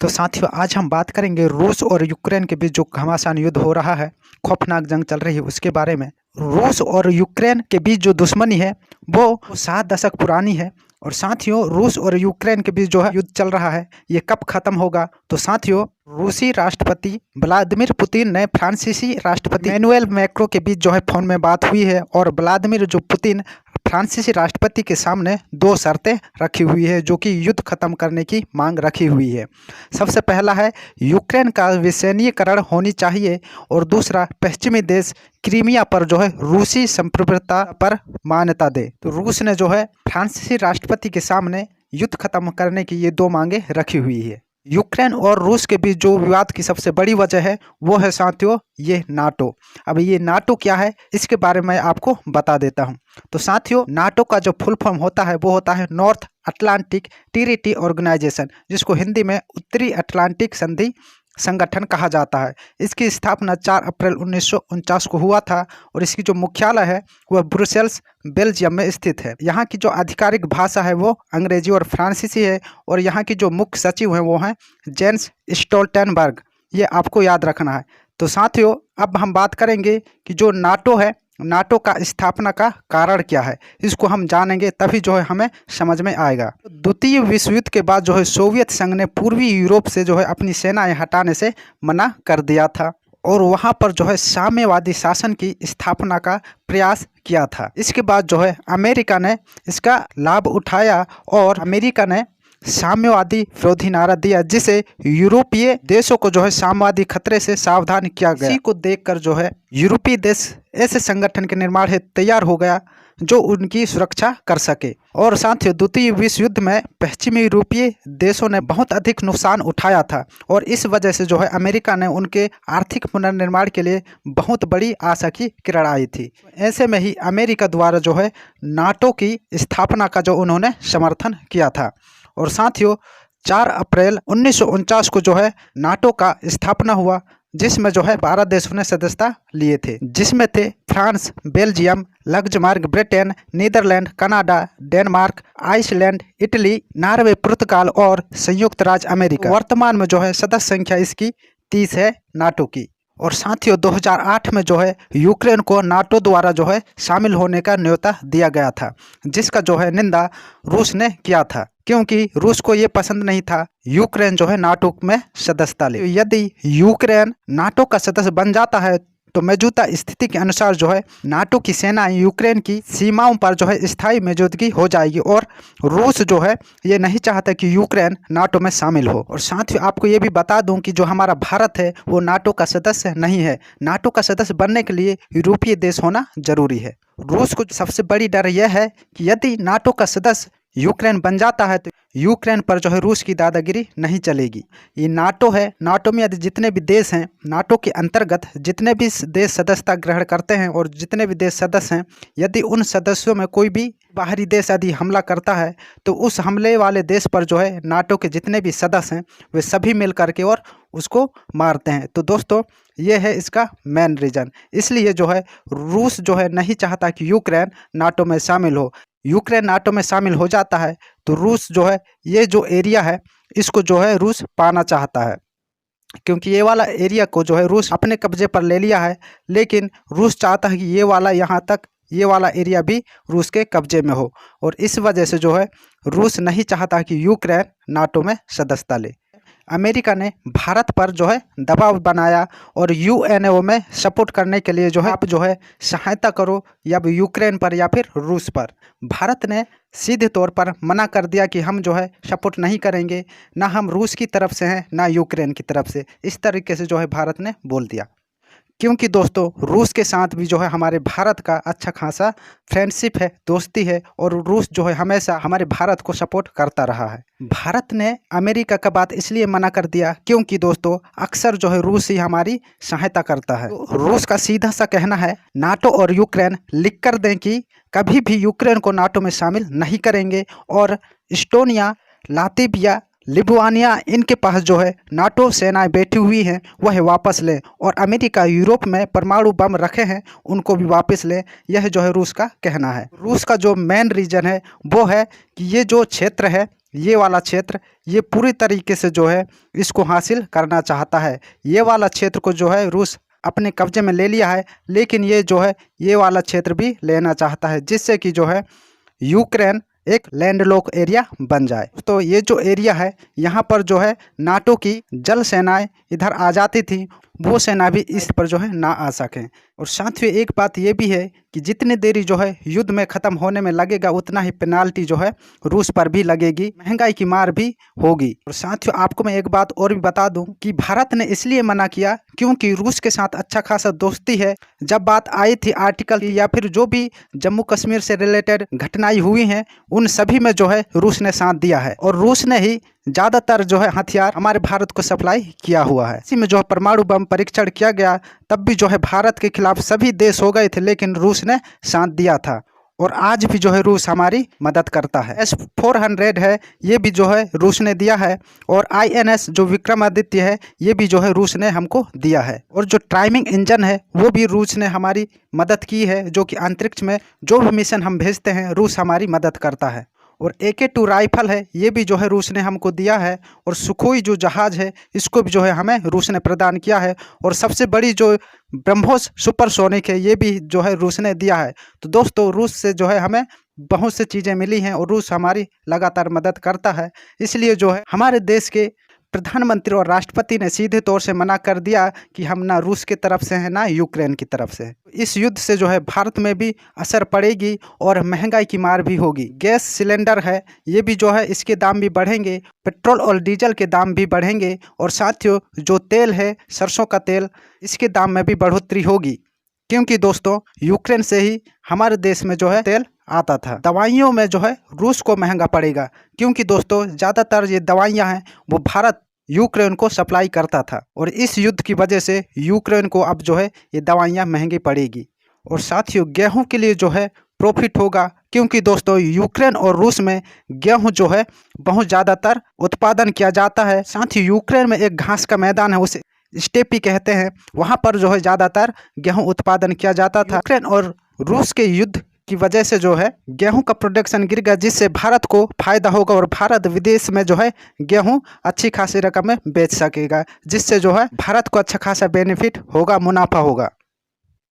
तो साथियों आज हम बात करेंगे रूस और यूक्रेन के बीच जो घमासान युद्ध हो रहा है, खौफनाक जंग चल रही है उसके बारे में। रूस और यूक्रेन के बीच जो दुश्मनी है वो 7 दशक पुरानी है। और साथियों रूस और यूक्रेन के बीच जो है युद्ध चल रहा है ये कब खत्म होगा? तो साथियों रूसी राष्ट्रपति व्लादिमीर पुतिन ने फ्रांसीसी राष्ट्रपति इमैनुएल मैक्रों के बीच जो है फोन में बात हुई है। और व्लादिमीर जो पुतिन फ्रांसीसी राष्ट्रपति के सामने 2 शर्तें रखी हुई है जो कि युद्ध खत्म करने की मांग रखी हुई है। सबसे पहला है यूक्रेन का विसैन्यीकरण होनी चाहिए और दूसरा पश्चिमी देश क्रीमिया पर जो है रूसी संप्रभुता पर मान्यता दे। तो रूस ने जो है फ्रांसीसी राष्ट्रपति के सामने युद्ध खत्म करने की ये 2 मांगे रखी हुई है। यूक्रेन और रूस के बीच जो विवाद की सबसे बड़ी वजह है वो है साथियों ये नाटो। अब ये नाटो क्या है इसके बारे में आपको बता देता हूँ। तो साथियों नाटो का जो फुल फॉर्म होता है वो होता है नॉर्थ अटलांटिक ट्रीटी ऑर्गेनाइजेशन, जिसको हिंदी में उत्तरी अटलांटिक संधि संगठन कहा जाता है। इसकी स्थापना 4 अप्रैल 1949 को हुआ था और इसकी जो मुख्यालय है वह ब्रुसेल्स बेल्जियम में स्थित है। यहाँ की जो आधिकारिक भाषा है वो अंग्रेजी और फ्रांसीसी है और यहाँ की जो मुख्य सचिव हैं वो हैं जेन्स स्टोल्टेनबर्ग। ये आपको याद रखना है। तो साथियों अब हम बात करेंगे कि जो नाटो है, नाटो का स्थापना का कारण क्या है, इसको हम जानेंगे तभी जो है हमें समझ में आएगा। द्वितीय विश्व युद्ध के बाद जो है सोवियत संघ ने पूर्वी यूरोप से जो है अपनी सेनाएं हटाने से मना कर दिया था और वहां पर जो है साम्यवादी शासन की स्थापना का प्रयास किया था। इसके बाद जो है अमेरिका ने इसका लाभ उठाया और अमेरिका ने साम्यवादी विरोधी नारा दिया, जिसे यूरोपीय देशों को जो है साम्यवादी खतरे से सावधान किया गया। इसी को देखकर जो है यूरोपीय देश ऐसे संगठन के निर्माण हेतु तैयार हो गया जो उनकी सुरक्षा कर सके। और साथियों द्वितीय विश्व युद्ध में पश्चिमी यूरोपीय देशों ने बहुत अधिक नुकसान उठाया था और इस वजह से जो है अमेरिका ने उनके आर्थिक पुनर्निर्माण के लिए बहुत बड़ी आशा की किरण आई थी। ऐसे में ही अमेरिका द्वारा जो है नाटो की स्थापना का जो उन्होंने समर्थन किया था। और साथियों 4 अप्रैल 1949 को जो है नाटो का स्थापना हुआ, जिसमें जो है 12 देशों ने सदस्यता लिए थे, जिसमें थे France, Belgium, Luxembourg, Britain, Netherland, Canada, Denmark, Iceland, Italy, Norway, पुर्तगाल और संयुक्त राज्य अमेरिका। वर्तमान में जो है सदस्य संख्या इसकी 30 है नाटो की। और साथियों 2008 में जो है यूक्रेन को नाटो द्वारा जो है शामिल होने का न्योता दिया गया था, जिसका जो है निंदा रूस ने किया था, क्योंकि रूस को ये पसंद नहीं था यूक्रेन जो है नाटो में सदस्यता ले। यदि यूक्रेन नाटो का सदस्य बन जाता है तो मौजूदा स्थिति के अनुसार जो है नाटो की सेनाएं यूक्रेन की सीमाओं पर जो है स्थायी मौजूदगी हो जाएगी और रूस जो है ये नहीं चाहता कि यूक्रेन नाटो में शामिल हो। और साथ ही आपको ये भी बता दूं कि जो हमारा भारत है वो नाटो का सदस्य नहीं है। नाटो का सदस्य बनने के लिए यूरोपीय देश होना जरूरी है। रूस को सबसे बड़ी डर यह है कि यदि नाटो का सदस्य यूक्रेन बन जाता है तो यूक्रेन पर जो है रूस की दादागिरी नहीं चलेगी। ये नाटो है, नाटो में यदि जितने भी देश हैं, नाटो के अंतर्गत जितने भी देश सदस्यता ग्रहण करते हैं और जितने भी देश सदस्य हैं, यदि उन सदस्यों में कोई भी बाहरी देश यदि हमला करता है तो उस हमले वाले देश पर जो है नाटो के जितने भी सदस्य हैं वे सभी मिल करके और उसको मारते हैं। तो दोस्तों ये है इसका मेन रीज़न। इसलिए जो है रूस जो है नहीं चाहता कि यूक्रेन नाटो में शामिल हो। यूक्रेन नाटो में शामिल हो जाता है तो रूस जो है ये जो एरिया है इसको जो है रूस पाना चाहता है, क्योंकि ये वाला एरिया को जो है रूस अपने कब्जे पर ले लिया है, लेकिन रूस चाहता है कि ये वाला यहाँ तक ये वाला एरिया भी रूस के कब्जे में हो। और इस वजह से जो है रूस नहीं चाहता कि यूक्रेन नाटो में सदस्यता ले। अमेरिका ने भारत पर जो है दबाव बनाया और यूएनओ में सपोर्ट करने के लिए जो है आप जो है सहायता करो या यूक्रेन पर या फिर रूस पर। भारत ने सीधे तौर पर मना कर दिया कि हम जो है सपोर्ट नहीं करेंगे, ना हम रूस की तरफ से हैं ना यूक्रेन की तरफ से। इस तरीके से जो है भारत ने बोल दिया, क्योंकि दोस्तों रूस के साथ भी जो है हमारे भारत का अच्छा खासा फ्रेंडशिप है, दोस्ती है और रूस जो है हमेशा हमारे भारत को सपोर्ट करता रहा है। भारत ने अमेरिका का बात इसलिए मना कर दिया क्योंकि दोस्तों अक्सर जो है रूस ही हमारी सहायता करता है। तो रूस का सीधा सा कहना है नाटो और यूक्रेन लिख कर दें कि कभी भी यूक्रेन को नाटो में शामिल नहीं करेंगे और एस्टोनिया, लात्विया, लिथुआनिया इनके पास जो है नाटो सेनाएं बैठी हुई हैं वह वापस लें और अमेरिका यूरोप में परमाणु बम रखे हैं उनको भी वापस लें। यह जो है रूस का कहना है। रूस का जो मेन रीजन है वो है कि ये जो क्षेत्र है ये वाला क्षेत्र, ये पूरी तरीके से जो है इसको हासिल करना चाहता है। ये वाला क्षेत्र को जो है रूस अपने कब्जे में ले लिया है, लेकिन ये जो है ये वाला क्षेत्र भी लेना चाहता है, जिससे कि जो है यूक्रेन एक लैंडलॉक एरिया बन जाए। तो ये जो एरिया है यहाँ पर जो है नाटो की जल सेनाएं इधर आ जाती थी, वो सेना भी इस पर जो है ना आ सकें। और साथ ही एक बात ये भी है कि जितनी देरी जो है युद्ध में ख़त्म होने में लगेगा, उतना ही पेनाल्टी जो है रूस पर भी लगेगी, महंगाई की मार भी होगी। और साथ ही आपको मैं एक बात और भी बता दूं कि भारत ने इसलिए मना किया क्योंकि रूस के साथ अच्छा खासा दोस्ती है। जब बात आई थी आर्टिकल की या फिर जो भी जम्मू कश्मीर से रिलेटेड घटनाएं हुई हैं, उन सभी में जो है रूस ने साथ दिया है और रूस ने ही ज़्यादातर जो है हथियार हमारे भारत को सप्लाई किया हुआ है। इसी में जो है परमाणु बम परीक्षण किया गया, तब भी जो है भारत के खिलाफ सभी देश हो गए थे, लेकिन रूस ने साथ दिया था। और आज भी जो है रूस हमारी मदद करता है। S-400 है, ये भी जो है रूस ने दिया है। और INS जो विक्रमादित्य है, ये भी जो है रूस ने हमको दिया है। और जो टाइमिंग इंजन है वो भी रूस ने हमारी मदद की है, जो कि अंतरिक्ष में जो भी मिशन हम भेजते हैं रूस हमारी मदद करता है। और AK-2 राइफल है, ये भी जो है रूस ने हमको दिया है। और सुखोई जो जहाज़ है, इसको भी जो है हमें रूस ने प्रदान किया है। और सबसे बड़ी जो ब्रह्मोस सुपरसोनिक है, ये भी जो है रूस ने दिया है। तो दोस्तों रूस से जो है हमें बहुत सी चीज़ें मिली हैं और रूस हमारी लगातार मदद करता है। इसलिए जो है हमारे देश के प्रधानमंत्री और राष्ट्रपति ने सीधे तौर से मना कर दिया कि हम ना रूस की तरफ से हैं ना यूक्रेन की तरफ से। इस युद्ध से जो है भारत में भी असर पड़ेगी और महंगाई की मार भी होगी। गैस सिलेंडर है, ये भी जो है इसके दाम भी बढ़ेंगे, पेट्रोल और डीजल के दाम भी बढ़ेंगे। और साथियों जो तेल है, सरसों का तेल, इसके दाम में भी बढ़ोतरी होगी, क्योंकि दोस्तों यूक्रेन से ही हमारे देश में जो है तेल आता था। दवाइयों में जो है रूस को महंगा पड़ेगा, क्योंकि दोस्तों ज़्यादातर ये दवाइयाँ हैं वो भारत यूक्रेन को सप्लाई करता था। और इस युद्ध की वजह से यूक्रेन को अब जो है ये दवाइयाँ महंगी पड़ेगी। और साथियों गेहूं के लिए जो है प्रॉफिट होगा, क्योंकि दोस्तों यूक्रेन और रूस में गेहूं जो है बहुत ज़्यादातर उत्पादन किया जाता है। साथ ही यूक्रेन में एक घास का मैदान है, उसे स्टेपी कहते हैं, वहाँ पर जो है ज़्यादातर गेहूं उत्पादन किया जाता था। यूक्रेन और रूस के युद्ध की वजह से जो है गेहूं का प्रोडक्शन गिर गया, जिससे भारत को फायदा होगा और भारत विदेश में जो है गेहूं अच्छी खासी रकम में बेच सकेगा, जिससे जो है भारत को अच्छा खासा बेनिफिट होगा, मुनाफा होगा।